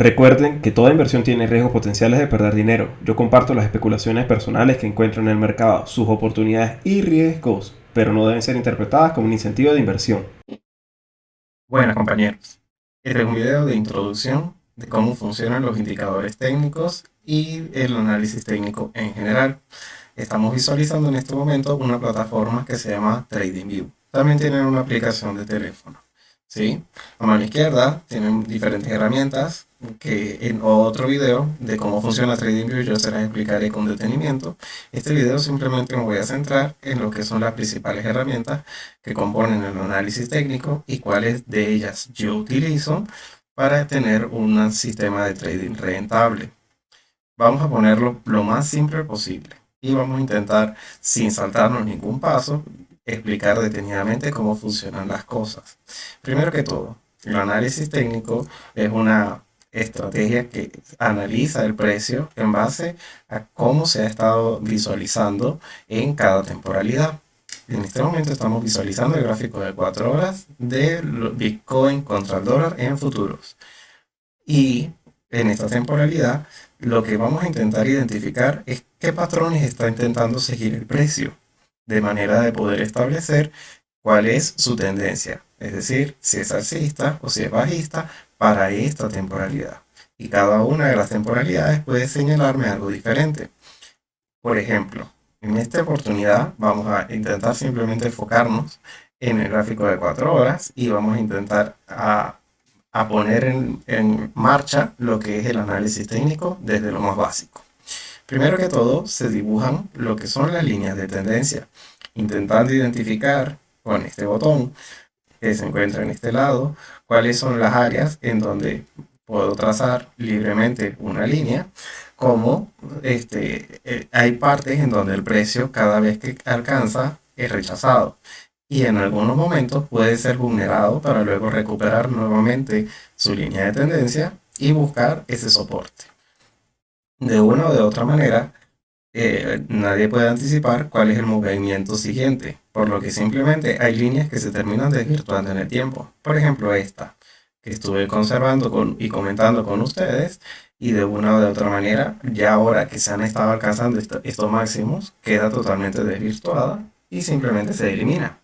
Recuerden que toda inversión tiene riesgos potenciales de perder dinero. Yo comparto las especulaciones personales que encuentro en el mercado, sus oportunidades y riesgos, pero no deben ser interpretadas como un incentivo de inversión. Buenas compañeros, este es un video de introducción de cómo funcionan los indicadores técnicos y el análisis técnico en general. Estamos visualizando en este momento una plataforma que se llama TradingView. También tienen una aplicación de teléfono. ¿Sí? A mano izquierda tienen diferentes herramientas que en otro video de cómo funciona TradingView yo se las explicaré con detenimiento. Este video simplemente me voy a centrar en lo que son las principales herramientas que componen el análisis técnico y cuáles de ellas yo utilizo para tener un sistema de trading rentable. Vamos a ponerlo lo más simple posible y vamos a intentar, sin saltarnos ningún paso, explicar detenidamente cómo funcionan las cosas. Primero que todo, el análisis técnico es una estrategia que analiza el precio en base a cómo se ha estado visualizando en cada temporalidad. En este momento estamos visualizando el gráfico de 4 horas de Bitcoin contra el dólar en futuros. Y en esta temporalidad, lo que vamos a intentar identificar es qué patrones está intentando seguir el precio, de manera de poder establecer cuál es su tendencia, es decir, si es alcista o si es bajista para esta temporalidad. Y cada una de las temporalidades puede señalarme algo diferente. Por ejemplo, en esta oportunidad vamos a intentar simplemente enfocarnos en el gráfico de 4 horas y vamos a intentar a poner en marcha lo que es el análisis técnico desde lo más básico. Primero que todo, se dibujan lo que son las líneas de tendencia, intentando identificar con este botón que se encuentra en este lado cuáles son las áreas en donde puedo trazar libremente una línea, como hay partes en donde el precio cada vez que alcanza es rechazado y en algunos momentos puede ser vulnerado para luego recuperar nuevamente su línea de tendencia y buscar ese soporte. De una o de otra manera, nadie puede anticipar cuál es el movimiento siguiente, por lo que simplemente hay líneas que se terminan desvirtuando en el tiempo. Por ejemplo, esta, que estuve conservando y comentando con ustedes, y de una o de otra manera, ya ahora que se han estado alcanzando estos máximos, queda totalmente desvirtuada y simplemente se elimina.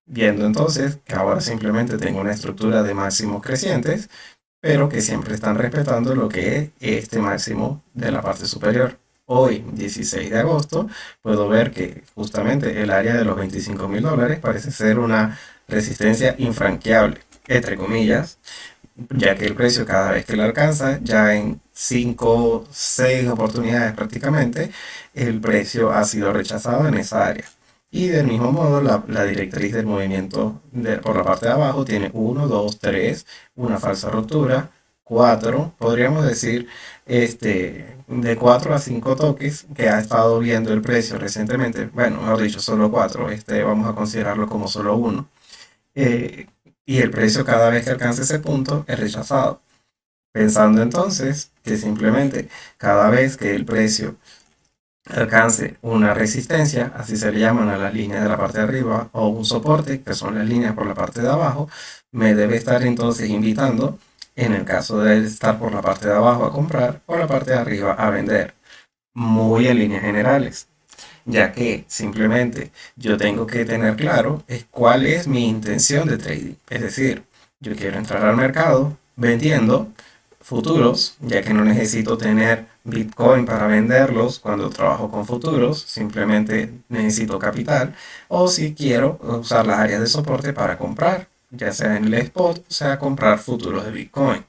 Viendo entonces que ahora simplemente tengo una estructura de máximos crecientes, pero que siempre están respetando lo que es este máximo de la parte superior. Hoy, 16 de agosto, puedo ver que justamente el área de los $25.000 parece ser una resistencia infranqueable, entre comillas, ya que el precio cada vez que lo alcanza, ya en 5, 6 oportunidades prácticamente, el precio ha sido rechazado en esa área. Y del mismo modo, la directriz del movimiento por la parte de abajo tiene 1, 2, 3, una falsa ruptura, 4, podríamos decir, de 4 a 5 toques que ha estado viendo el precio recientemente. Bueno, mejor dicho, solo 4, vamos a considerarlo como solo uno. Eh, y el precio cada vez que alcance ese punto es rechazado. Pensando entonces que simplemente cada vez que el precio alcance una resistencia, así se le llaman a las líneas de la parte de arriba, o un soporte, que son las líneas por la parte de abajo, me debe estar entonces invitando, en el caso de estar por la parte de abajo a comprar o la parte de arriba a vender, muy en líneas generales, ya que simplemente yo tengo que tener claro cuál es mi intención de trading. Es decir, yo quiero entrar al mercado vendiendo futuros, ya que no necesito tener Bitcoin para venderlos cuando trabajo con futuros, simplemente necesito capital, o si quiero usar las áreas de soporte para comprar, ya sea en el spot, o sea comprar futuros de Bitcoin.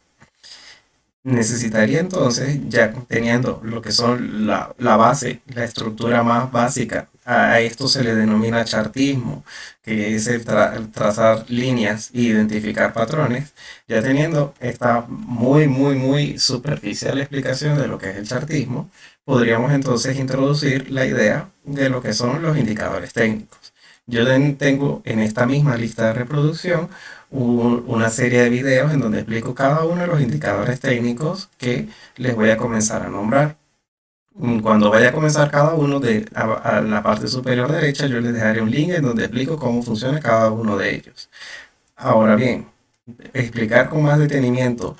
Necesitaría entonces, ya teniendo lo que son la base, la estructura más básica, a esto se le denomina chartismo, que es el trazar líneas e identificar patrones. Ya teniendo esta muy superficial explicación de lo que es el chartismo, podríamos entonces introducir la idea de lo que son los indicadores técnicos. Yo tengo en esta misma lista de reproducción una serie de videos en donde explico cada uno de los indicadores técnicos que les voy a comenzar a nombrar. Cuando vaya a comenzar cada uno a la parte superior derecha, yo les dejaré un link en donde explico cómo funciona cada uno de ellos. Ahora bien, explicar con más detenimiento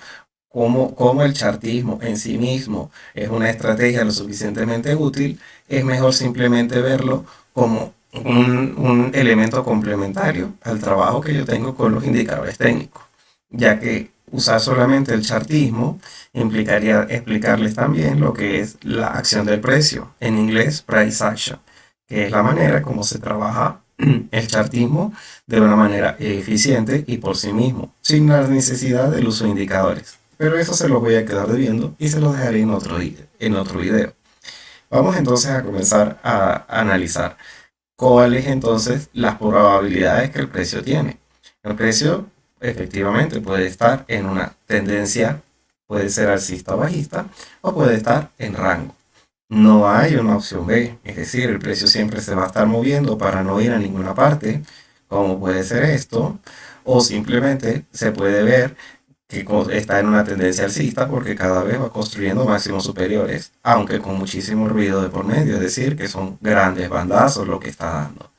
como el chartismo en sí mismo es una estrategia lo suficientemente útil, es mejor simplemente verlo como un elemento complementario al trabajo que yo tengo con los indicadores técnicos, ya que usar solamente el chartismo implicaría explicarles también lo que es la acción del precio, en inglés price action, que es la manera como se trabaja el chartismo de una manera eficiente y por sí mismo, sin la necesidad del uso de indicadores. Pero eso se lo voy a quedar debiendo y se lo dejaré en otro video. Vamos entonces a comenzar a analizar cuáles entonces las probabilidades que el precio tiene. El precio efectivamente puede estar en una tendencia, puede ser alcista o bajista, o puede estar en rango. No hay una opción B, es decir, el precio siempre se va a estar moviendo para no ir a ninguna parte, como puede ser esto, o simplemente se puede ver que está en una tendencia alcista porque cada vez va construyendo máximos superiores, aunque con muchísimo ruido de por medio, es decir, que son grandes bandazos lo que está dando.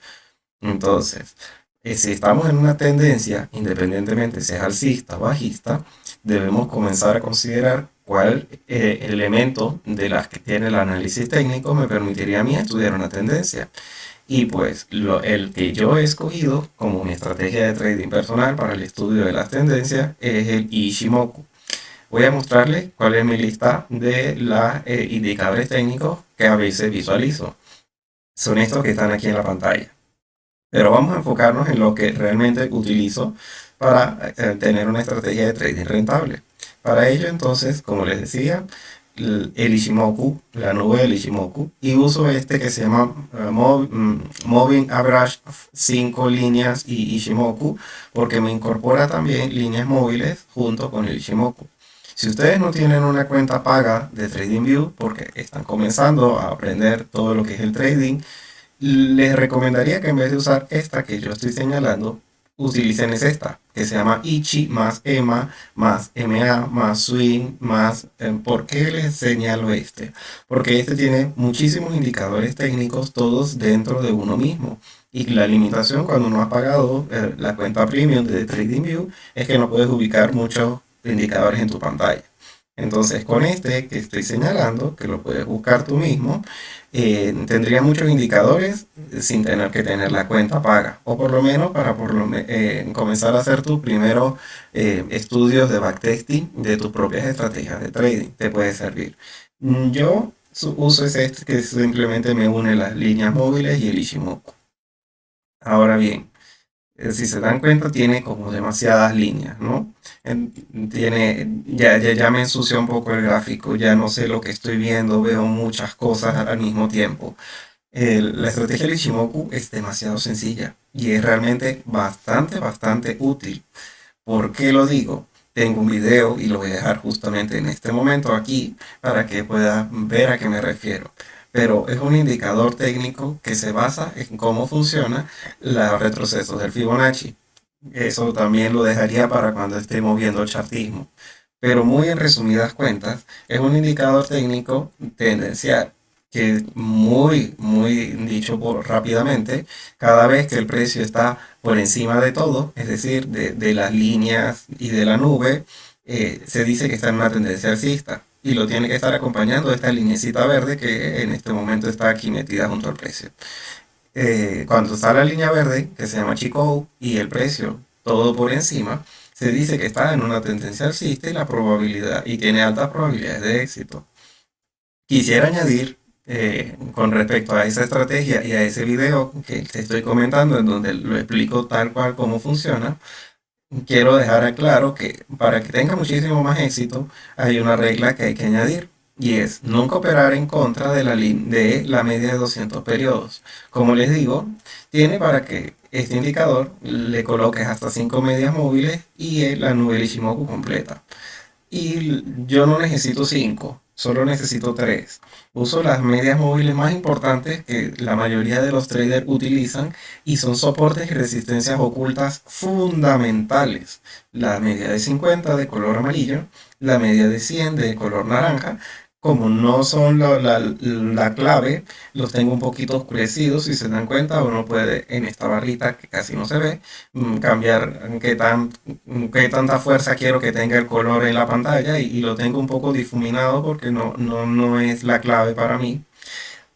Entonces, si estamos en una tendencia, independientemente si es alcista o bajista, debemos comenzar a considerar cuál elemento de las que tiene el análisis técnico me permitiría a mí estudiar una tendencia. Y pues el que yo he escogido como mi estrategia de trading personal para el estudio de las tendencias es el Ishimoku. Voy a mostrarles cuál es mi lista de los indicadores técnicos que a veces visualizo. Son estos que están aquí en la pantalla. Pero vamos a enfocarnos en lo que realmente utilizo para tener una estrategia de trading rentable. Para ello, entonces, como les decía, el Ishimoku, la nube del Ishimoku, y uso este que se llama Moving Average 5 líneas y Ishimoku, porque me incorpora también líneas móviles junto con el Ishimoku. Si ustedes no tienen una cuenta paga de TradingView, porque están comenzando a aprender todo lo que es el trading, les recomendaría que en vez de usar esta que yo estoy señalando, utilicen esta, que se llama Ichi más EMA más MA más Swing más... ¿Por qué les señalo este? Porque este tiene muchísimos indicadores técnicos, todos dentro de uno mismo. Y la limitación cuando uno ha pagado la cuenta premium de TradingView es que no puedes ubicar muchos indicadores en tu pantalla. Entonces, con este que estoy señalando, que lo puedes buscar tú mismo, tendrías muchos indicadores sin tener que tener la cuenta paga, o por lo menos para comenzar a hacer tus primeros estudios de backtesting de tus propias estrategias de trading. Te puede servir. Yo uso este que simplemente me une las líneas móviles y el Ishimoku. Ahora bien, si se dan cuenta, tiene como demasiadas líneas, ¿no? Ya me ensució un poco el gráfico, ya no sé lo que estoy viendo, veo muchas cosas al mismo tiempo. La estrategia del Ichimoku es demasiado sencilla y es realmente bastante útil. ¿Por qué lo digo? Tengo un video y lo voy a dejar justamente en este momento aquí para que puedan ver a qué me refiero. Pero es un indicador técnico que se basa en cómo funciona los retrocesos del Fibonacci. Eso también lo dejaría para cuando estemos viendo el chartismo. Pero muy en resumidas cuentas, es un indicador técnico tendencial que muy dicho rápidamente, cada vez que el precio está por encima de todo, es decir, de las líneas y de la nube, se dice que está en una tendencia alcista y lo tiene que estar acompañando esta linecita verde que en este momento está aquí metida junto al precio. Cuando está la línea verde, que se llama Chikou, y el precio todo por encima, se dice que está en una tendencia alcista y la probabilidad y tiene altas probabilidades de éxito. Quisiera añadir con respecto a esa estrategia y a ese video que te estoy comentando en donde lo explico tal cual cómo funciona, quiero dejar claro que para que tenga muchísimo más éxito hay una regla que hay que añadir y es nunca operar en contra de la media de 200 periodos. Como les digo, tiene para que este indicador le coloques hasta 5 medias móviles y la nube Ichimoku completa. Y yo no necesito 5, solo necesito 3. Uso las medias móviles más importantes que la mayoría de los traders utilizan y son soportes y resistencias ocultas fundamentales. La media de 50 de color amarillo, la media de 100 de color naranja como no son la clave, los tengo un poquito oscurecidos. Si se dan cuenta, uno puede en esta barrita que casi no se ve, cambiar qué tanta fuerza quiero que tenga el color en la pantalla y lo tengo un poco difuminado porque no es la clave para mí.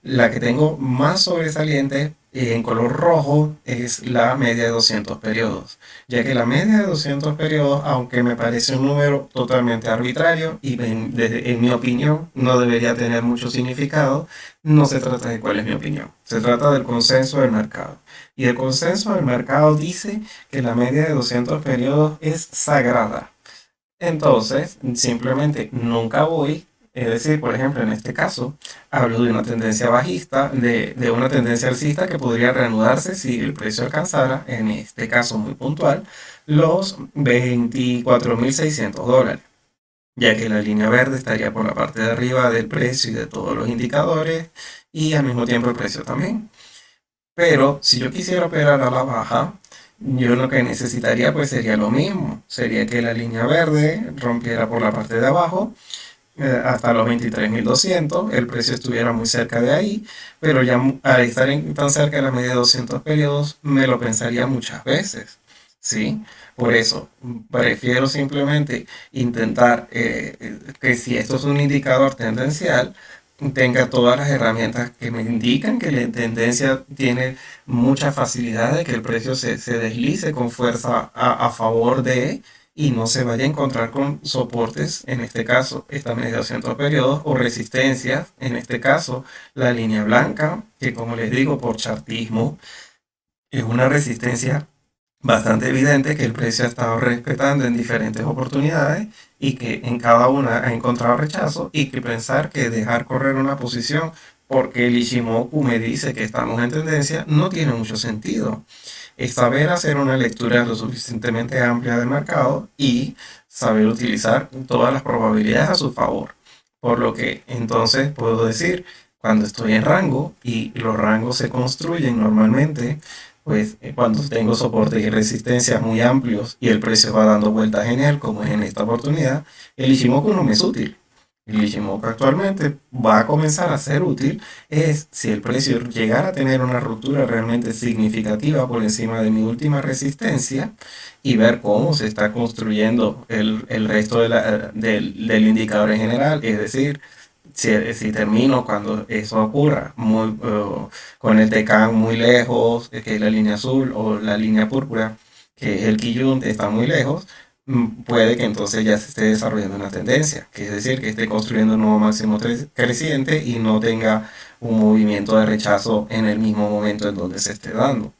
La que tengo más sobresaliente en color rojo es la media de 200 periodos, ya que la media de 200 periodos, aunque me parece un número totalmente arbitrario y en mi opinión no debería tener mucho significado, no se trata de cuál es mi opinión, se trata del consenso del mercado. Y el consenso del mercado dice que la media de 200 periodos es sagrada. Entonces, simplemente nunca voy, es decir, por ejemplo, en este caso, hablo de una tendencia bajista, de una tendencia alcista que podría reanudarse si el precio alcanzara, en este caso muy puntual, los 24.600 dólares, ya que la línea verde estaría por la parte de arriba del precio y de todos los indicadores, y al mismo tiempo el precio también. Pero si yo quisiera operar a la baja, yo lo que necesitaría pues sería lo mismo. Sería que la línea verde rompiera por la parte de abajo hasta los 23.200, el precio estuviera muy cerca de ahí, pero ya al estar tan cerca de la media de 200 periodos, me lo pensaría muchas veces. ¿Sí? Por eso, prefiero simplemente intentar que si esto es un indicador tendencial, tenga todas las herramientas que me indican que la tendencia tiene mucha facilidad de que el precio se deslice con fuerza a favor de y no se vaya a encontrar con soportes, en este caso esta media de 200 periodos, o resistencias, en este caso la línea blanca, que como les digo por chartismo es una resistencia bastante evidente que el precio ha estado respetando en diferentes oportunidades y que en cada una ha encontrado rechazo, y que pensar que dejar correr una posición porque el Ichimoku me dice que estamos en tendencia no tiene mucho sentido. Es saber hacer una lectura lo suficientemente amplia del mercado y saber utilizar todas las probabilidades a su favor. Por lo que entonces puedo decir, cuando estoy en rango, y los rangos se construyen normalmente, pues cuando tengo soportes y resistencias muy amplios y el precio va dando vueltas en él, como es en esta oportunidad, el Ichimoku no me es útil. El Ichimoku actualmente va a comenzar a ser útil es si el precio llegara a tener una ruptura realmente significativa por encima de mi última resistencia, y ver cómo se está construyendo el resto del indicador en general. Es decir, si termino cuando eso ocurra, con el Tecan muy lejos, que es la línea azul, o la línea púrpura, que es el Kijun, está muy lejos, puede que entonces ya se esté desarrollando una tendencia, que es decir, que esté construyendo un nuevo máximo creciente y no tenga un movimiento de rechazo en el mismo momento en donde se esté dando.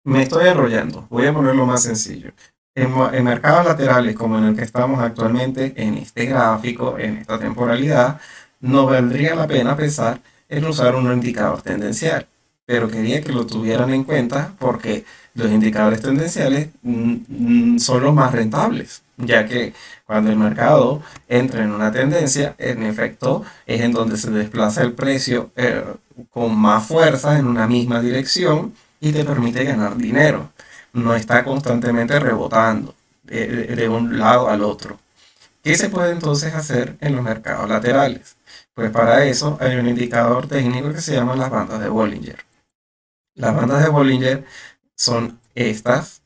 Me estoy enrollando, voy a ponerlo más sencillo. En mercados laterales como en el que estamos actualmente, en este gráfico, en esta temporalidad, no valdría la pena pensar en usar un indicador tendencial, pero quería que lo tuvieran en cuenta porque los indicadores tendenciales son los más rentables, ya que cuando el mercado entra en una tendencia, en efecto, es en donde se desplaza el precio con más fuerza en una misma dirección y te permite ganar dinero. No está constantemente rebotando de un lado al otro. ¿Qué se puede entonces hacer en los mercados laterales? Pues para eso hay un indicador técnico que se llama las bandas de Bollinger. Las bandas de Bollinger son estas,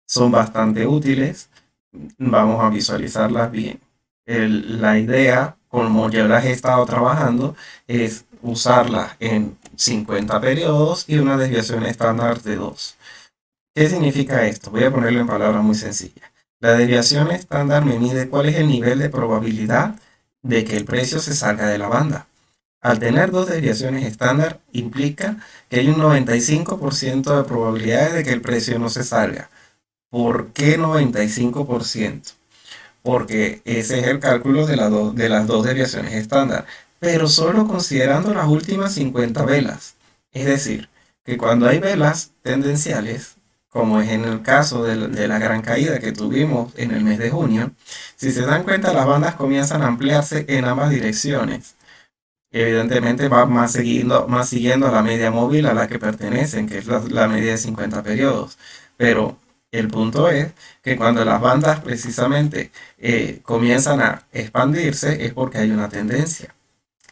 son bastante útiles. Vamos a visualizarlas bien. La idea, como yo las he estado trabajando, es usarlas en 50 periodos y una desviación estándar de 2. ¿Qué significa esto? Voy a ponerlo en palabras muy sencillas. La desviación estándar me mide cuál es el nivel de probabilidad de que el precio se salga de la banda. Al tener dos desviaciones estándar, implica que hay un 95% de probabilidades de que el precio no se salga. ¿Por qué 95%? Porque ese es el cálculo de las dos desviaciones estándar, pero solo considerando las últimas 50 velas. Es decir, que cuando hay velas tendenciales, como es en el caso de la gran caída que tuvimos en el mes de junio, si se dan cuenta, las bandas comienzan a ampliarse en ambas direcciones. Evidentemente va más siguiendo a la media móvil a la que pertenecen, que es la media de 50 periodos. Pero El punto es que cuando las bandas precisamente comienzan a expandirse es porque hay una tendencia.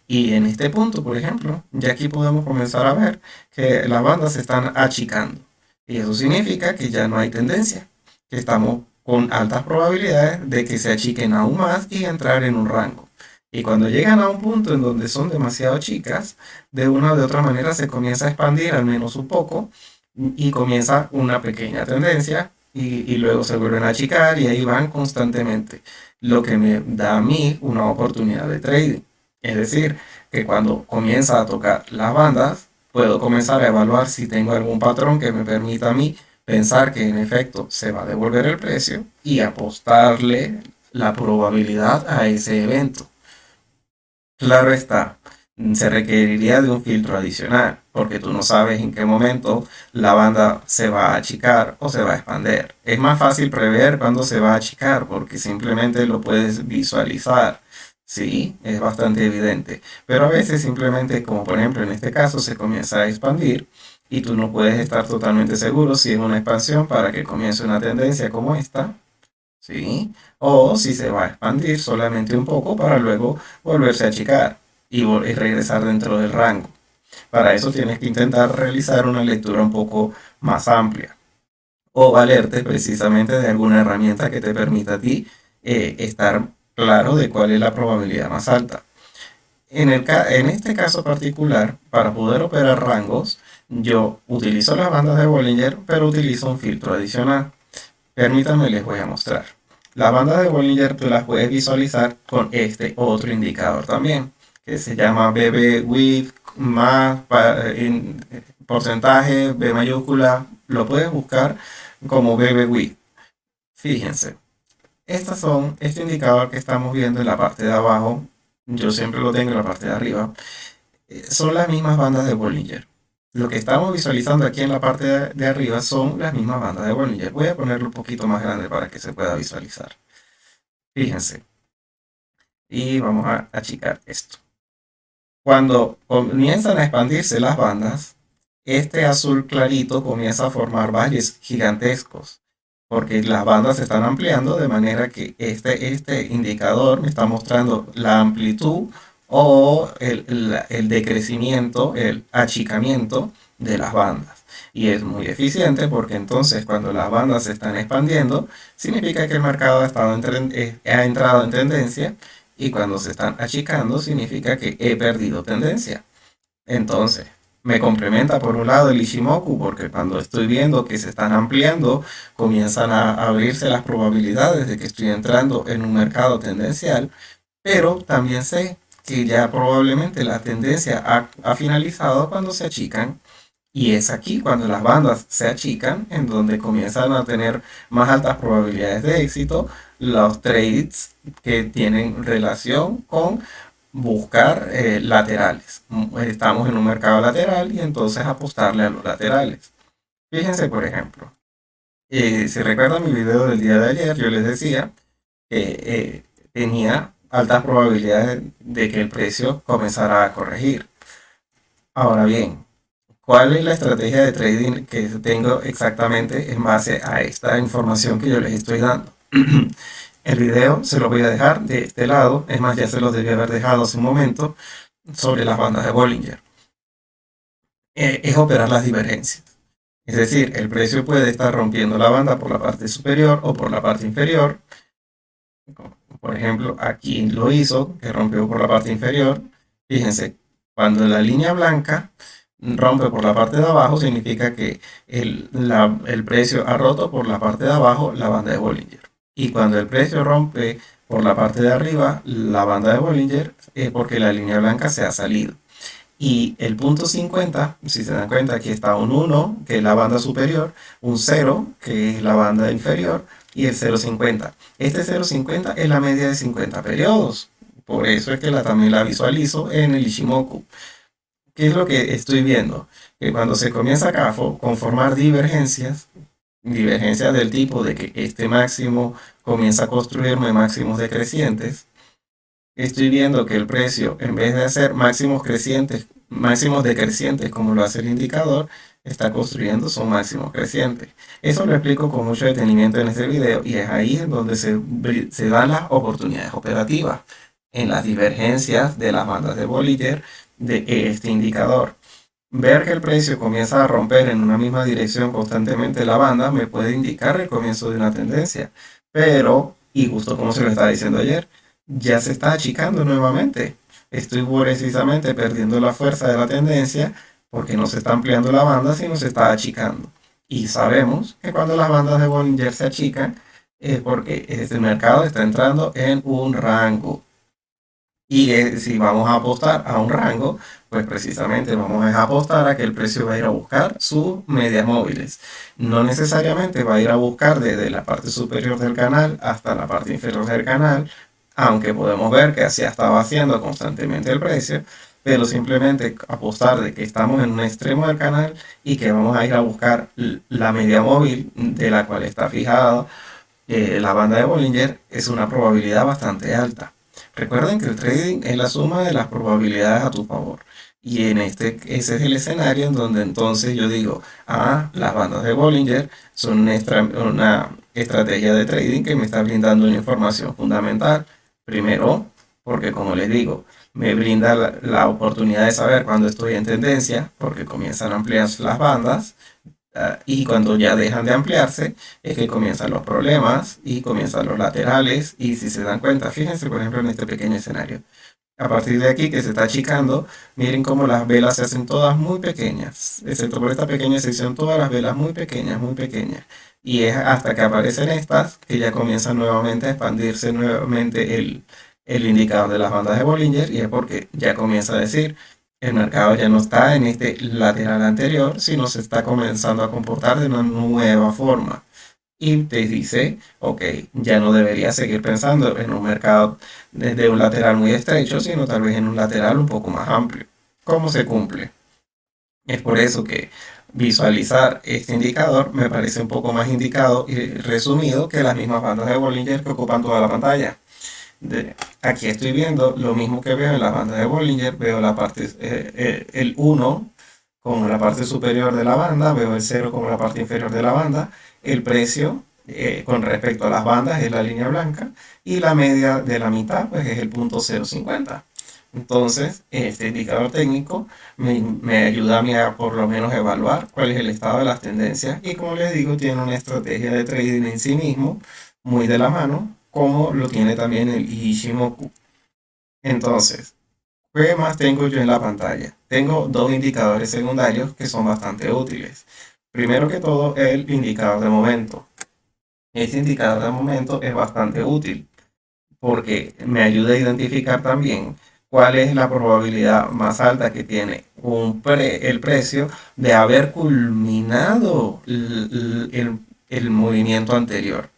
Y en este punto, por ejemplo, ya aquí podemos comenzar a ver que las bandas se están achicando. Y eso significa que ya no hay tendencia, que estamos con altas probabilidades de que se achiquen aún más y entrar en un rango. Y cuando llegan a un punto en donde son demasiado chicas, de una o de otra manera se comienza a expandir al menos un poco y comienza una pequeña tendencia y luego se vuelven a achicar y ahí van constantemente, lo que me da a mí una oportunidad de trading. Es decir, que cuando comienza a tocar las bandas, puedo comenzar a evaluar si tengo algún patrón que me permita a mí pensar que en efecto se va a devolver el precio y apostarle la probabilidad a ese evento. Claro está, se requeriría de un filtro adicional, porque tú no sabes en qué momento la banda se va a achicar o se va a expander. Es más fácil prever cuándo se va a achicar, porque simplemente lo puedes visualizar. Sí, es bastante evidente. Pero a veces simplemente, como por ejemplo en este caso, se comienza a expandir y tú no puedes estar totalmente seguro si es una expansión para que comience una tendencia como esta. ¿Sí? O si se va a expandir solamente un poco para luego volverse a achicar y regresar dentro del rango. Para eso tienes que intentar realizar una lectura un poco más amplia o valerte precisamente de alguna herramienta que te permita a ti estar claro de cuál es la probabilidad más alta. En este caso particular, para poder operar rangos, yo utilizo las bandas de Bollinger, pero utilizo un filtro adicional. Permítanme, les voy a mostrar. Las bandas de Bollinger tú las puedes visualizar con este otro indicador también, que se llama BB width más porcentaje B mayúscula. Lo puedes buscar como BB width. Fíjense, este indicador que estamos viendo en la parte de abajo, yo siempre lo tengo en la parte de arriba, son las mismas bandas de Bollinger. Lo que estamos visualizando aquí en la parte de arriba son las mismas bandas de Bollinger. Voy a ponerlo un poquito más grande para que se pueda visualizar. Fíjense. Y vamos a achicar esto. Cuando comienzan a expandirse las bandas, este azul clarito comienza a formar valles gigantescos, porque las bandas se están ampliando de manera que este indicador me está mostrando la amplitud o el decrecimiento, el achicamiento de las bandas. Y es muy eficiente porque entonces cuando las bandas se están expandiendo, significa que el mercado ha entrado en tendencia y cuando se están achicando significa que he perdido tendencia. Entonces, me complementa por un lado el Ishimoku porque cuando estoy viendo que se están ampliando, comienzan a abrirse las probabilidades de que estoy entrando en un mercado tendencial, pero también sé que ya probablemente la tendencia ha finalizado cuando se achican y es aquí cuando las bandas se achican en donde comienzan a tener más altas probabilidades de éxito los trades que tienen relación con buscar laterales. Estamos en un mercado lateral y entonces apostarle a los laterales. Fíjense, por ejemplo, si recuerdan mi video del día de ayer, yo les decía que tenía altas probabilidades de que el precio comenzara a corregir. Ahora bien, ¿cuál es la estrategia de trading que tengo exactamente en base a esta información que yo les estoy dando? El video se lo voy a dejar de este lado, es más, ya se lo debía haber dejado hace un momento, sobre las bandas de Bollinger. Es operar las divergencias. Es decir, el precio puede estar rompiendo la banda por la parte superior o por la parte inferior. Por ejemplo, aquí lo hizo, que rompió por la parte inferior. Fíjense, cuando la línea blanca rompe por la parte de abajo, significa que el precio ha roto por la parte de abajo la banda de Bollinger. Y cuando el precio rompe por la parte de arriba la banda de Bollinger, es porque la línea blanca se ha salido. Y el punto 50, si se dan cuenta, aquí está un 1, que es la banda superior, un 0, que es la banda inferior, y el 0,50. Este 0,50 es la media de 50 periodos. Por eso es que también la visualizo en el Ishimoku. ¿Qué es lo que estoy viendo? Que cuando se comienza a conformar divergencias del tipo de que este máximo comienza a construirme máximos decrecientes, estoy viendo que el precio, en vez de hacer máximos decrecientes como lo hace el indicador, está construyendo su máximo creciente. Eso lo explico con mucho detenimiento en este video y es ahí en donde se dan las oportunidades operativas, en las divergencias de las bandas de Bollinger de este indicador. Ver que el precio comienza a romper en una misma dirección constantemente la banda me puede indicar el comienzo de una tendencia, pero, y justo como se lo estaba diciendo ayer, ya se está achicando nuevamente. Estoy precisamente perdiendo la fuerza de la tendencia porque no se está ampliando la banda, sino se está achicando. Y sabemos que cuando las bandas de Bollinger se achican es porque este mercado está entrando en un rango. Y si vamos a apostar a un rango, pues precisamente vamos a apostar a que el precio va a ir a buscar sus medias móviles. No necesariamente va a ir a buscar desde la parte superior del canal hasta la parte inferior del canal, aunque podemos ver que así ha estado haciendo constantemente el precio, pero simplemente apostar de que estamos en un extremo del canal y que vamos a ir a buscar la media móvil de la cual está fijada la banda de Bollinger es una probabilidad bastante alta. Recuerden que el trading es la suma de las probabilidades a tu favor. Y ese es el escenario en donde entonces yo digo, las bandas de Bollinger son una estrategia de trading que me está brindando una información fundamental. Primero, porque como les digo, me brinda la oportunidad de saber cuando estoy en tendencia, porque comienzan a ampliarse las bandas. Y cuando ya dejan de ampliarse, es que comienzan los problemas y comienzan los laterales. Y si se dan cuenta, fíjense por ejemplo en este pequeño escenario. A partir de aquí que se está achicando, miren cómo las velas se hacen todas muy pequeñas. Excepto por esta pequeña sección, todas las velas muy pequeñas, muy pequeñas. Y es hasta que aparecen estas que ya comienzan nuevamente a expandirse nuevamente el indicador de las bandas de Bollinger. Y es porque ya comienza a decir el mercado ya no está en este lateral anterior, sino se está comenzando a comportar de una nueva forma. Y te dice, ok, ya no deberías seguir pensando en un mercado desde un lateral muy estrecho, sino tal vez en un lateral un poco más amplio. ¿Cómo se cumple? Es por eso que visualizar este indicador me parece un poco más indicado y resumido que las mismas bandas de Bollinger que ocupan toda la pantalla. Aquí estoy viendo lo mismo que veo en la banda de Bollinger, veo la parte, el 1 como la parte superior de la banda, veo el 0 como la parte inferior de la banda, el precio con respecto a las bandas es la línea blanca y la media de la mitad pues es el punto 0,50. Entonces, este indicador técnico me ayuda a mí a por lo menos evaluar cuál es el estado de las tendencias y como les digo, tiene una estrategia de trading en sí mismo, muy de la mano, como lo tiene también el Ichimoku. Entonces, ¿qué más tengo yo en la pantalla? Tengo dos indicadores secundarios que son bastante útiles. Primero que todo, el indicador de momento. Este indicador de momento es bastante útil porque me ayuda a identificar también cuál es la probabilidad más alta que tiene el precio de haber culminado el movimiento anterior.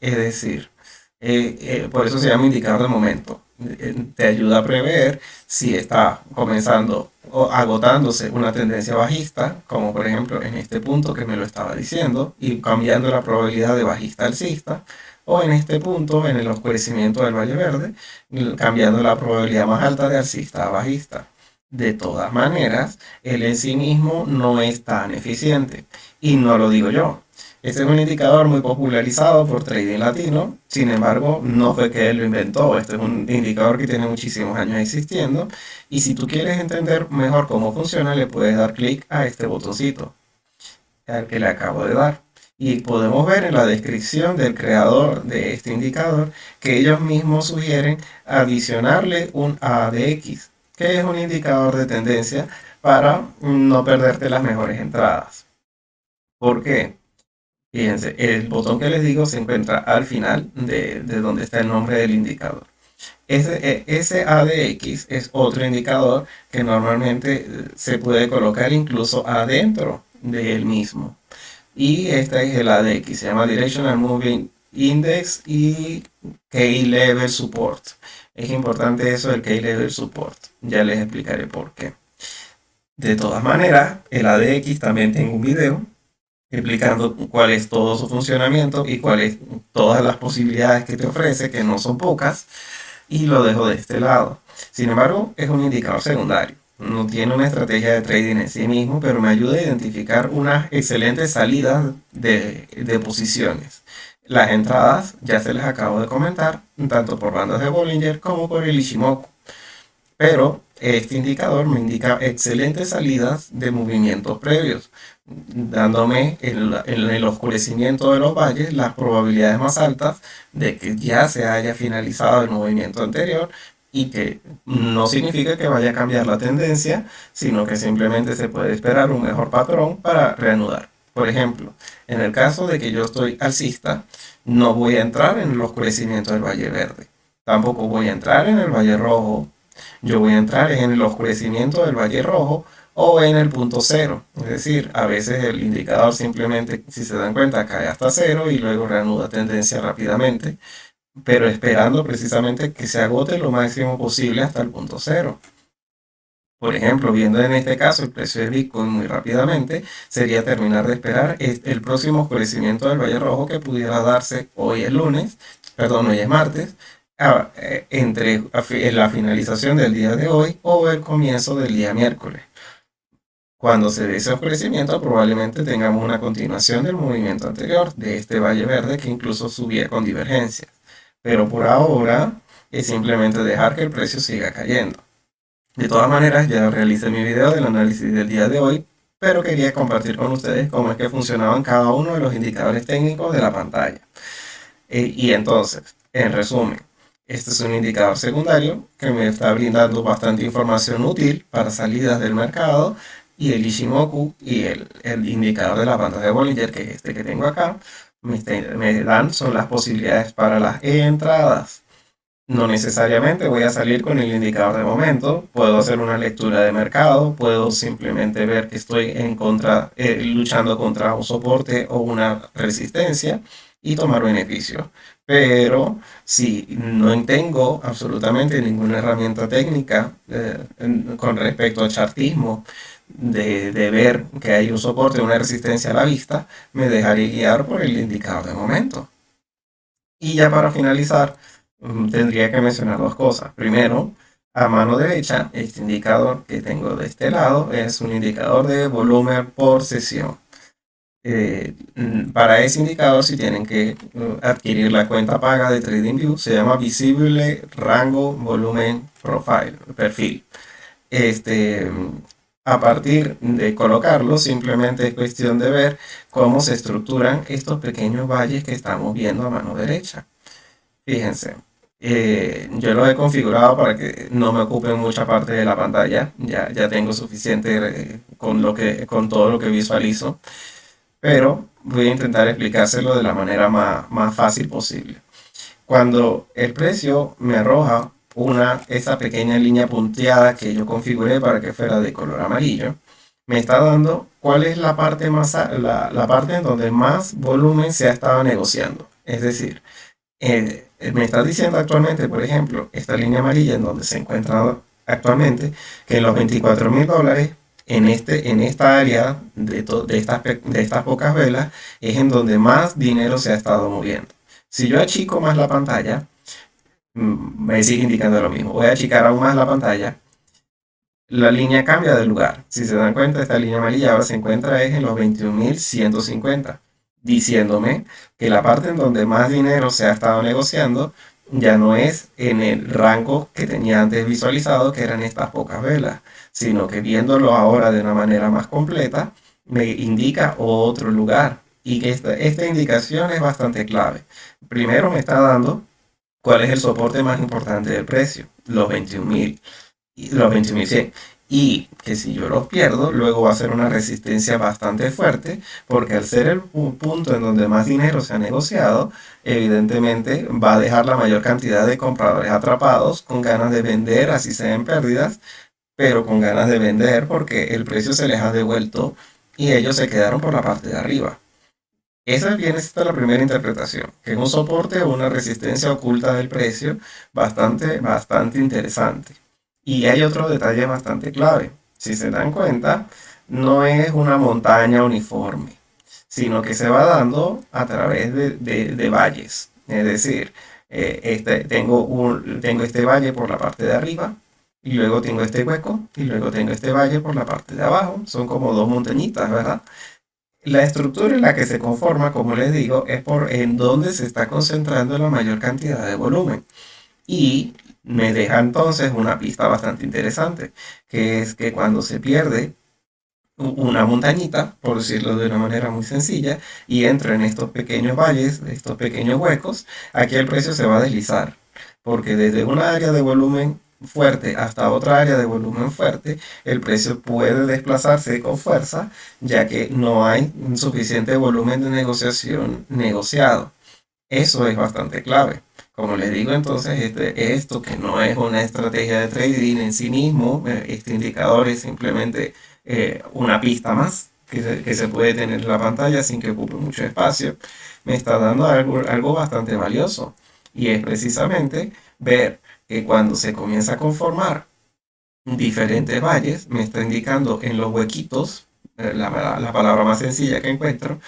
Es decir, por eso se llama indicador de momento. Te ayuda a prever si está comenzando o agotándose una tendencia bajista, como por ejemplo en este punto que me lo estaba diciendo, y cambiando la probabilidad de bajista alcista, o en este punto, en el oscurecimiento del Valle Verde, cambiando la probabilidad más alta de alcista a bajista. De todas maneras, él en sí mismo no es tan eficiente. Y no lo digo yo. Este es un indicador muy popularizado por Trading Latino, sin embargo, no fue que él lo inventó, este es un indicador que tiene muchísimos años existiendo, y si tú quieres entender mejor cómo funciona, le puedes dar clic a este botoncito, al que le acabo de dar. Y podemos ver en la descripción del creador de este indicador que ellos mismos sugieren adicionarle un ADX, que es un indicador de tendencia para no perderte las mejores entradas. ¿Por qué? Fíjense, el botón que les digo se encuentra al final de donde está el nombre del indicador. Ese ADX es otro indicador que normalmente se puede colocar incluso adentro del mismo. Y este es el ADX, se llama Directional Moving Index y Key Level Support. Es importante eso del Key Level Support, ya les explicaré por qué. De todas maneras, el ADX también tengo un video explicando cuál es todo su funcionamiento y cuáles todas las posibilidades que te ofrece, que no son pocas, y lo dejo de este lado. Sin embargo, es un indicador secundario. no tiene una estrategia de trading en sí mismo, pero me ayuda a identificar unas excelentes salidas de posiciones. Las entradas ya se les acabo de comentar, tanto por bandas de Bollinger como por el Ishimoku. Pero este indicador me indica excelentes salidas de movimientos previos, dándome en el oscurecimiento de los valles las probabilidades más altas de que ya se haya finalizado el movimiento anterior y que no significa que vaya a cambiar la tendencia, sino que simplemente se puede esperar un mejor patrón para reanudar. Por ejemplo, en el caso de que yo estoy alcista, no voy a entrar en el oscurecimiento del valle verde, tampoco voy a entrar en el valle rojo, yo voy a entrar en el oscurecimiento del valle rojo o en el punto cero. Es decir, a veces el indicador simplemente, si se dan cuenta, cae hasta cero y luego reanuda tendencia rápidamente, pero esperando precisamente que se agote lo máximo posible hasta el punto cero. Por ejemplo, viendo en este caso el precio de Bitcoin muy rápidamente, sería terminar de esperar el próximo oscurecimiento del Valle Rojo que pudiera darse hoy es lunes, perdón, hoy es martes, en la finalización del día de hoy o el comienzo del día miércoles. Cuando se dé ese oscurecimiento, probablemente tengamos una continuación del movimiento anterior de este Valle Verde que incluso subía con divergencias. Pero por ahora es simplemente dejar que el precio siga cayendo. De todas maneras, ya realicé mi video del análisis del día de hoy, pero quería compartir con ustedes cómo es que funcionaban cada uno de los indicadores técnicos de la pantalla. Y entonces, en resumen, este es un indicador secundario que me está brindando bastante información útil para salidas del mercado, y el Ishimoku y el indicador de la pantalla de Bollinger, que es este que tengo acá, me dan son las posibilidades para las entradas. No necesariamente voy a salir con el indicador de momento, puedo hacer una lectura de mercado, puedo simplemente ver que estoy luchando contra un soporte o una resistencia y tomar beneficio. Pero si no tengo absolutamente ninguna herramienta técnica con respecto al chartismo, de ver que hay un soporte o una resistencia a la vista, me dejaré guiar por el indicador de momento. Y ya para finalizar, tendría que mencionar dos cosas. Primero, a mano derecha, este indicador que tengo de este lado es un indicador de volumen por sesión. Para ese indicador, si tienen que adquirir la cuenta paga de TradingView, se llama Visible Rango Volumen Profile, perfil. A partir de colocarlo, simplemente es cuestión de ver cómo se estructuran estos pequeños valles que estamos viendo a mano derecha. Fíjense, yo lo he configurado para que no me ocupen mucha parte de la pantalla. Ya tengo suficiente con todo lo que visualizo, pero voy a intentar explicárselo de la manera más fácil posible. Cuando el precio me arroja esa pequeña línea punteada que yo configuré para que fuera de color amarillo, me está dando cuál es la parte la parte en donde más volumen se ha estado negociando. Es decir, me está diciendo actualmente, por ejemplo, esta línea amarilla en donde se encuentra actualmente, que en los $24.000 en esta área de estas pocas velas es en donde más dinero se ha estado moviendo. Si yo achico más la pantalla, me sigue indicando lo mismo. Voy a achicar aún más la pantalla, la línea cambia de lugar. Si se dan cuenta, esta línea amarilla ahora se encuentra en los 21.150, diciéndome que la parte en donde más dinero se ha estado negociando ya no es en el rango que tenía antes visualizado, que eran estas pocas velas, sino que viéndolo ahora de una manera más completa, me indica otro lugar. Y que esta indicación es bastante clave. Primero me está dando cuál es el soporte más importante del precio, los 21.000 y los 21.100. Y que si yo los pierdo, luego va a ser una resistencia bastante fuerte, porque al ser el punto en donde más dinero se ha negociado, evidentemente va a dejar la mayor cantidad de compradores atrapados con ganas de vender, así sean pérdidas, pero con ganas de vender porque el precio se les ha devuelto y ellos se quedaron por la parte de arriba. Esa viene esta la primera interpretación, que es un soporte o una resistencia oculta del precio bastante interesante. Y hay otro detalle bastante clave. Si se dan cuenta, no es una montaña uniforme, sino que se va dando a través de valles. Es decir, tengo este valle por la parte de arriba, y luego tengo este hueco, y luego tengo este valle por la parte de abajo. Son como dos montañitas, ¿verdad? La estructura en la que se conforma, como les digo, es por en donde se está concentrando la mayor cantidad de volumen. Y me deja entonces una pista bastante interesante, que es que cuando se pierde una montañita, por decirlo de una manera muy sencilla, y entra en estos pequeños valles, estos pequeños huecos, aquí el precio se va a deslizar, porque desde una área de volumen fuerte hasta otra área de volumen fuerte, el precio puede desplazarse con fuerza, ya que no hay un suficiente volumen de negociación negociado. Eso es bastante clave. Como les digo, entonces, esto que no es una estrategia de trading en sí mismo, este indicador es simplemente una pista más que se puede tener en la pantalla sin que ocupe mucho espacio, me está dando algo bastante valioso. Y es precisamente ver que cuando se comienza a conformar diferentes valles, me está indicando en los huequitos, la palabra más sencilla que encuentro,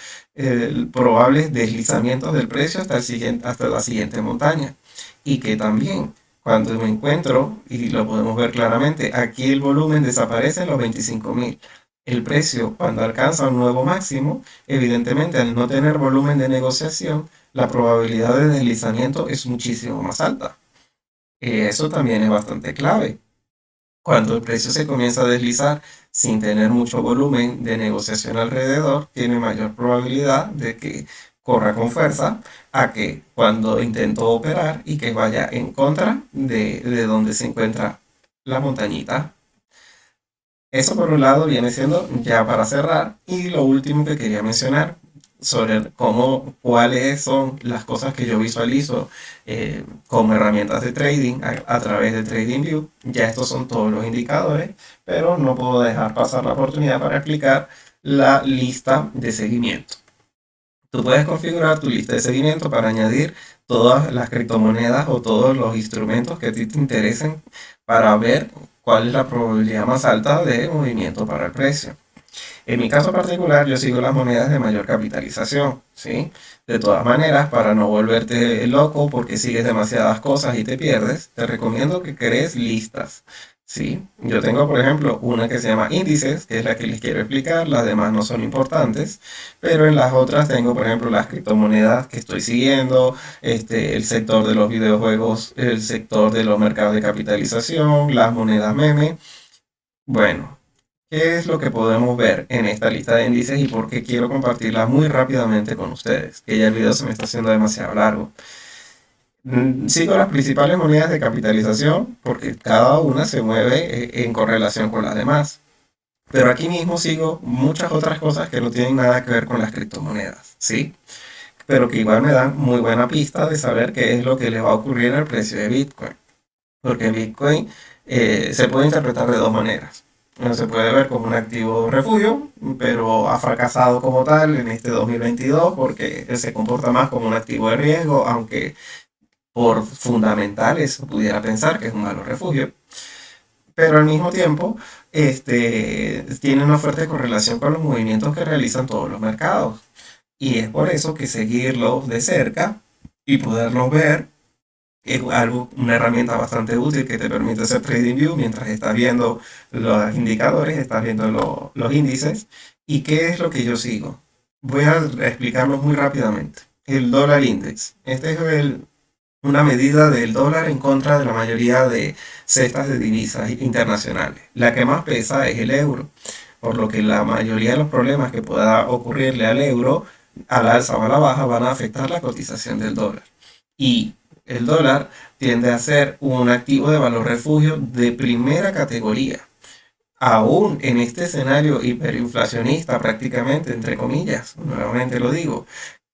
probables deslizamientos del precio hasta la siguiente montaña. Y que también cuando me encuentro, y lo podemos ver claramente, aquí el volumen desaparece en los 25.000. El precio cuando alcanza un nuevo máximo, evidentemente al no tener volumen de negociación, la probabilidad de deslizamiento es muchísimo más alta. Eso también es bastante clave. Cuando el precio se comienza a deslizar sin tener mucho volumen de negociación alrededor, tiene mayor probabilidad de que corra con fuerza a que cuando intento operar y que vaya en contra de donde se encuentra la montañita. Eso por un lado viene siendo ya para cerrar. Y lo último que quería mencionar sobre cuáles son las cosas que yo visualizo como herramientas de trading a través de TradingView. Ya estos son todos los indicadores, pero no puedo dejar pasar la oportunidad para explicar la lista de seguimiento. Tú puedes configurar tu lista de seguimiento para añadir todas las criptomonedas o todos los instrumentos que a ti te interesen para ver cuál es la probabilidad más alta de movimiento para el precio. En mi caso particular, yo sigo las monedas de mayor capitalización, ¿sí? De todas maneras, para no volverte loco porque sigues demasiadas cosas y te pierdes, te recomiendo que crees listas, ¿sí? Yo tengo, por ejemplo, una que se llama índices, que es la que les quiero explicar, las demás no son importantes, pero en las otras tengo, por ejemplo, las criptomonedas que estoy siguiendo, el sector de los videojuegos, el sector de los mercados de capitalización, las monedas meme. Bueno, ¿qué es lo que podemos ver en esta lista de índices y por qué quiero compartirla muy rápidamente con ustedes? Que ya el video se me está haciendo demasiado largo. Sigo las principales monedas de capitalización porque cada una se mueve en correlación con las demás. Pero aquí mismo sigo muchas otras cosas que no tienen nada que ver con las criptomonedas, ¿sí? Pero que igual me dan muy buena pista de saber qué es lo que le va a ocurrir al precio de Bitcoin. Porque Bitcoin se puede interpretar de dos maneras. No se puede ver como un activo refugio, pero ha fracasado como tal en este 2022 porque se comporta más como un activo de riesgo, aunque por fundamentales pudiera pensar que es un malo refugio. Pero al mismo tiempo, tiene una fuerte correlación con los movimientos que realizan todos los mercados. Y es por eso que seguirlos de cerca y poderlos ver es una herramienta bastante útil que te permite hacer TradingView mientras estás viendo los indicadores, estás viendo los índices. ¿Y qué es lo que yo sigo? Voy a explicarlo muy rápidamente. El dólar index. Este es una medida del dólar en contra de la mayoría de cestas de divisas internacionales. La que más pesa es el euro, por lo que la mayoría de los problemas que pueda ocurrirle al euro, al alza o a la baja, van a afectar la cotización del dólar. Y el dólar tiende a ser un activo de valor refugio de primera categoría. Aún en este escenario hiperinflacionista prácticamente, entre comillas, nuevamente lo digo,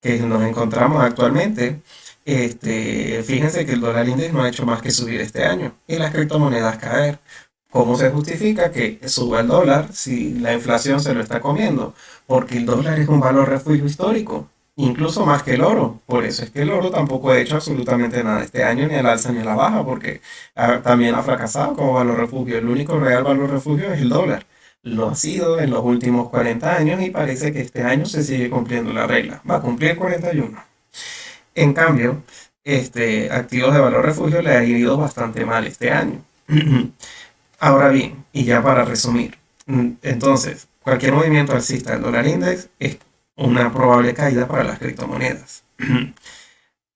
que nos encontramos actualmente, fíjense que el dólar index no ha hecho más que subir este año y las criptomonedas caer. ¿Cómo se justifica que suba el dólar si la inflación se lo está comiendo? Porque el dólar es un valor refugio histórico, incluso más que el oro. Por eso es que el oro tampoco ha hecho absolutamente nada este año, ni al alza ni a la baja, porque también ha fracasado como valor refugio. El único real valor refugio es el dólar. Lo ha sido en los últimos 40 años y parece que este año se sigue cumpliendo la regla. Va a cumplir 41. En cambio, activos de valor refugio le ha ido bastante mal este año. Ahora bien, y ya para resumir, entonces, cualquier movimiento alcista del dólar index es una probable caída para las criptomonedas.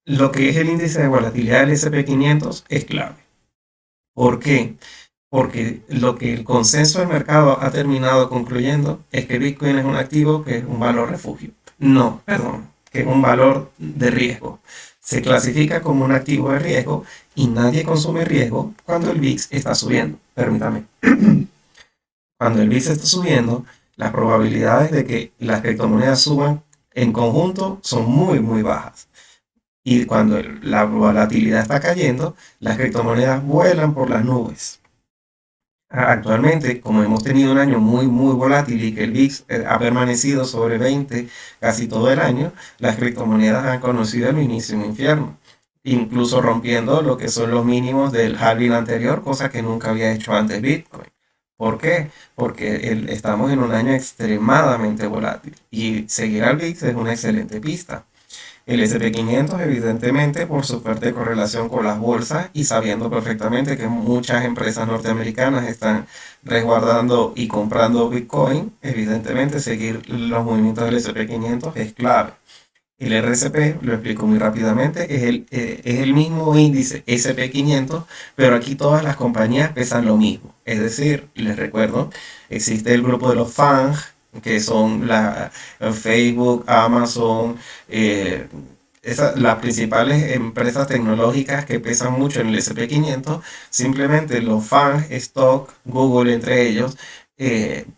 Lo que es el índice de volatilidad del S&P 500 es clave. ¿Por qué? Porque lo que el consenso del mercado ha terminado concluyendo es que Bitcoin es un activo que es un valor refugio. No, perdón, que es un valor de riesgo. Se clasifica como un activo de riesgo y nadie consume riesgo cuando el VIX está subiendo. Permítame. Cuando el VIX está subiendo, las probabilidades de que las criptomonedas suban en conjunto son muy, muy bajas. Y cuando la volatilidad está cayendo, las criptomonedas vuelan por las nubes. Actualmente, como hemos tenido un año muy, muy volátil y que el VIX ha permanecido sobre 20 casi todo el año, las criptomonedas han conocido el inicio de un infierno, incluso rompiendo lo que son los mínimos del halving anterior, cosa que nunca había hecho antes Bitcoin. ¿Por qué? Porque estamos en un año extremadamente volátil y seguir al VIX es una excelente pista. El S&P 500, evidentemente, por su fuerte correlación con las bolsas y sabiendo perfectamente que muchas empresas norteamericanas están resguardando y comprando Bitcoin, evidentemente seguir los movimientos del S&P 500 es clave. El RSP, lo explico muy rápidamente, es el mismo índice S&P 500, pero aquí todas las compañías pesan lo mismo. Es decir, les recuerdo, existe el grupo de los FANG, que son Facebook, Amazon, eh, las principales empresas tecnológicas que pesan mucho en el S&P 500. Simplemente los FANG, Stock, Google entre ellos,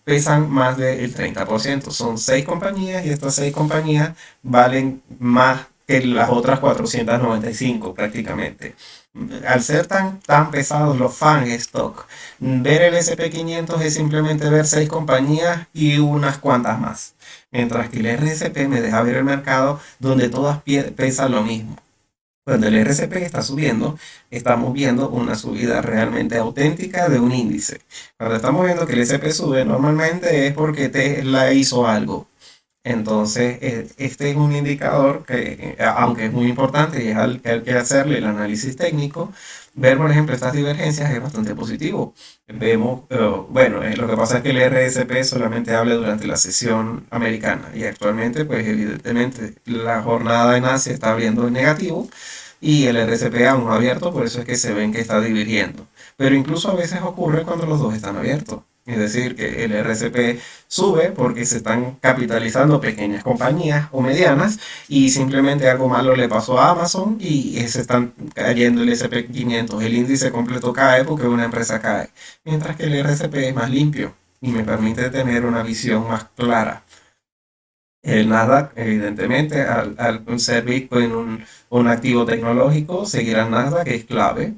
pesan más del 30%. Son 6 compañías y estas 6 compañías valen más que las otras 495 prácticamente. Al ser tan pesados los FANG stock, ver el S&P 500 es simplemente ver 6 compañías y unas cuantas más. Mientras que el RSP me deja ver el mercado donde todas pesan lo mismo. Cuando el RSP está subiendo, estamos viendo una subida realmente auténtica de un índice. Cuando estamos viendo que el SP sube, normalmente es porque Tesla hizo algo. Entonces, este es un indicador que, aunque es muy importante y es al que hay que hacerle el análisis técnico, ver, por ejemplo, estas divergencias es bastante positivo. Vemos, bueno, lo que pasa es que el RSP solamente habla durante la sesión americana y actualmente, pues evidentemente, la jornada en Asia está abriendo en negativo y el RSP aún no ha abierto, por eso es que se ven que está dividiendo. Pero incluso a veces ocurre cuando los dos están abiertos. Es decir, que el RSP sube porque se están capitalizando pequeñas compañías o medianas y simplemente algo malo le pasó a Amazon y se están cayendo el S&P 500. El índice completo cae porque una empresa cae, mientras que el RSP es más limpio y me permite tener una visión más clara. El Nasdaq, evidentemente, al ser Bitcoin un activo tecnológico, seguir al Nasdaq es clave.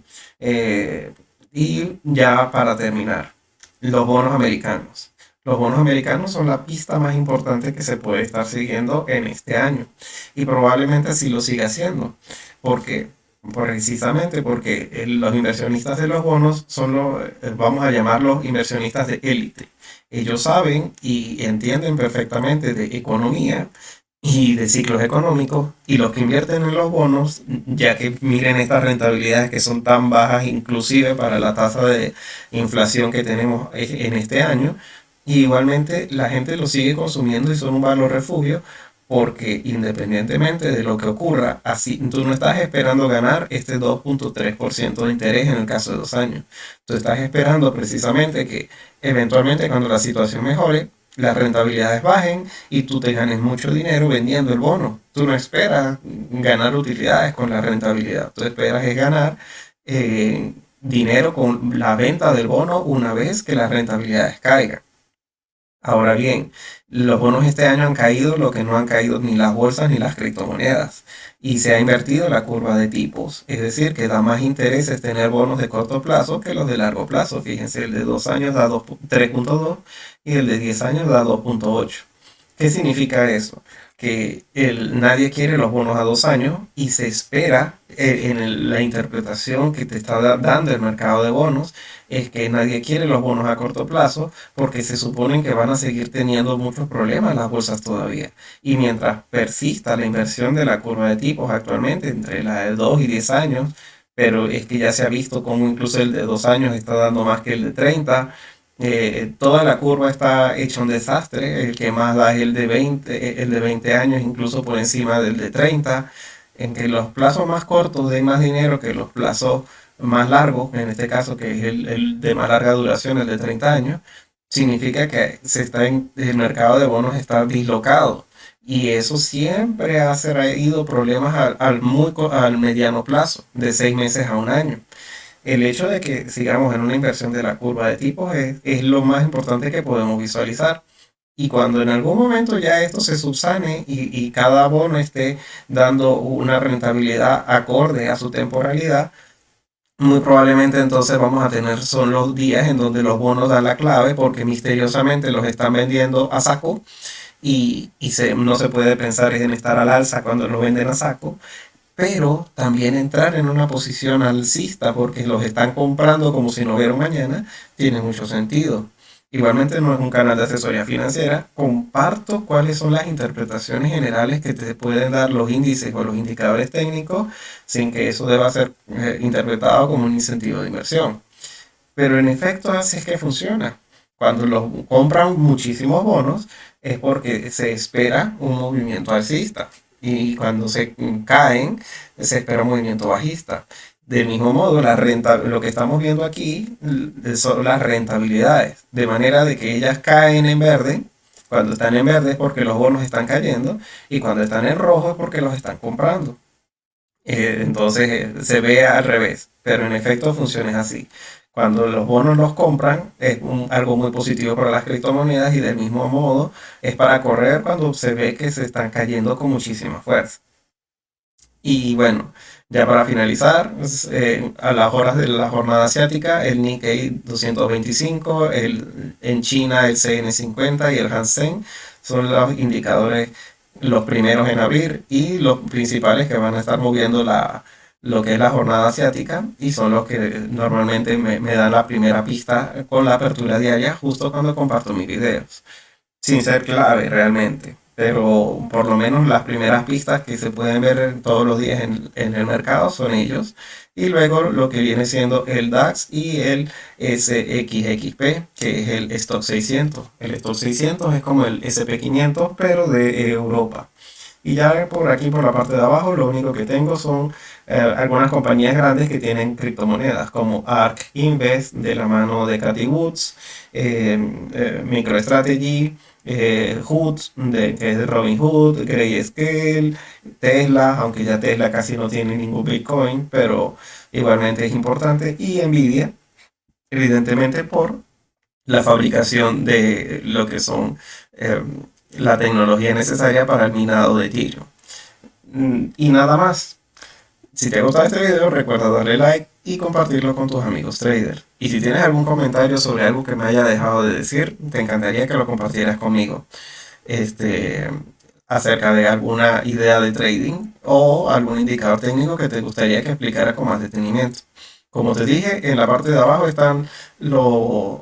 Y ya para terminar, los bonos americanos. Los bonos americanos son la pista más importante que se puede estar siguiendo en este año y probablemente así lo siga haciendo. ¿Por qué? Precisamente porque los inversionistas de los bonos son vamos a llamarlos inversionistas de élite. Ellos saben y entienden perfectamente de economía y de ciclos económicos y los que invierten en los bonos, ya que miren estas rentabilidades que son tan bajas inclusive para la tasa de inflación que tenemos en este año, y igualmente la gente lo sigue consumiendo y son un valor refugio porque independientemente de lo que ocurra, así tú no estás esperando ganar este 2,3% de interés en el caso de 2 años. Tú estás esperando precisamente que eventualmente cuando la situación mejore, las rentabilidades bajen y tú te ganes mucho dinero vendiendo el bono. Tú no esperas ganar utilidades con la rentabilidad, tú esperas es ganar dinero con la venta del bono una vez que las rentabilidades caigan. Ahora bien, los bonos este año han caído lo que no han caído ni las bolsas ni las criptomonedas y se ha invertido la curva de tipos, es decir, que da más intereses tener bonos de corto plazo que los de largo plazo. Fíjense, el de 2 años da 3,2 y el de 10 años da 2,8. ¿Qué significa eso? Que nadie quiere los bonos a 2 años y se espera en la interpretación que te está dando el mercado de bonos, es que nadie quiere los bonos a corto plazo porque se suponen que van a seguir teniendo muchos problemas las bolsas todavía. Y mientras persista la inversión de la curva de tipos actualmente entre la de 2 y 10 años, pero es que ya se ha visto como incluso el de 2 años está dando más que el de 30. Toda la curva está hecha un desastre. El que más da es el de 20 años, incluso por encima del de 30. En que los plazos más cortos den más dinero que los plazos más largos, en este caso que es el de más larga duración, el de 30 años, significa que el mercado de bonos está dislocado. Y eso siempre ha traído problemas al mediano plazo, de 6 meses a un año. El hecho de que sigamos en una inversión de la curva de tipos es lo más importante que podemos visualizar. Y cuando en algún momento ya esto se subsane y cada bono esté dando una rentabilidad acorde a su temporalidad, muy probablemente entonces vamos a tener son los días en donde los bonos dan la clave porque misteriosamente los están vendiendo a saco no se puede pensar en estar al alza cuando los venden a saco, pero también entrar en una posición alcista porque los están comprando como si no hubiera un mañana, tiene mucho sentido. Igualmente no es un canal de asesoría financiera, comparto cuáles son las interpretaciones generales que te pueden dar los índices o los indicadores técnicos sin que eso deba ser interpretado como un incentivo de inversión. Pero en efecto así es que funciona. Cuando los compran muchísimos bonos es porque se espera un movimiento alcista y cuando se caen se espera un movimiento bajista. Del mismo modo, lo que estamos viendo aquí son las rentabilidades, de manera de que ellas caen en verde. Cuando están en verde es porque los bonos están cayendo y cuando están en rojo es porque los están comprando. Entonces se ve al revés, pero en efecto funciona así. Cuando los bonos los compran es algo muy positivo para las criptomonedas y del mismo modo es para correr cuando se ve que se están cayendo con muchísima fuerza. Y bueno, ya para finalizar, a las horas de la jornada asiática, el Nikkei 225, en China el CN50 y el Hansen son los indicadores, los primeros en abrir y los principales que van a estar moviendo lo que es la jornada asiática y son los que normalmente me dan la primera pista con la apertura diaria justo cuando comparto mis videos sin ser clave realmente, pero por lo menos las primeras pistas que se pueden ver todos los días en el mercado son ellos. Y luego lo que viene siendo el DAX y el SXXP, que es el Stock 600. El Stock 600 es como el SP 500, pero de Europa. Y ya por aquí, por la parte de abajo, lo único que tengo son algunas compañías grandes que tienen criptomonedas, como ARK Invest, de la mano de Cathie Woods, MicroStrategy, Hood, que es de Robinhood, Grayscale, Tesla, aunque ya Tesla casi no tiene ningún Bitcoin, pero igualmente es importante, y Nvidia, evidentemente por la fabricación de lo que son eh, la tecnología necesaria para el minado de Ethereum. Y nada más. Si te gusta este video, recuerda darle like y compartirlo con tus amigos traders. Y si tienes algún comentario sobre algo que me haya dejado de decir, te encantaría que lo compartieras conmigo. Este, acerca de alguna idea de trading o algún indicador técnico que te gustaría que explicara con más detenimiento. Como te dije, en la parte de abajo están los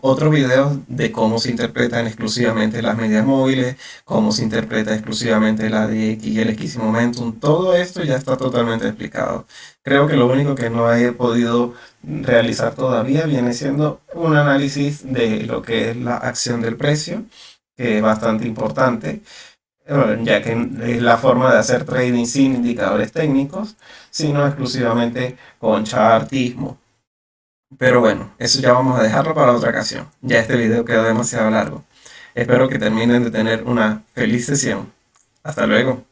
otros videos de cómo se interpretan exclusivamente las medias móviles, cómo se interpreta exclusivamente la DX y el X Momentum. Todo esto ya está totalmente explicado. Creo que lo único que no he podido realizar todavía viene siendo un análisis de lo que es la acción del precio, que es bastante importante, ya que es la forma de hacer trading sin indicadores técnicos, sino exclusivamente con chartismo. Pero bueno, eso ya vamos a dejarlo para otra ocasión. Ya este video quedó demasiado largo. Espero que terminen de tener una feliz sesión. Hasta luego.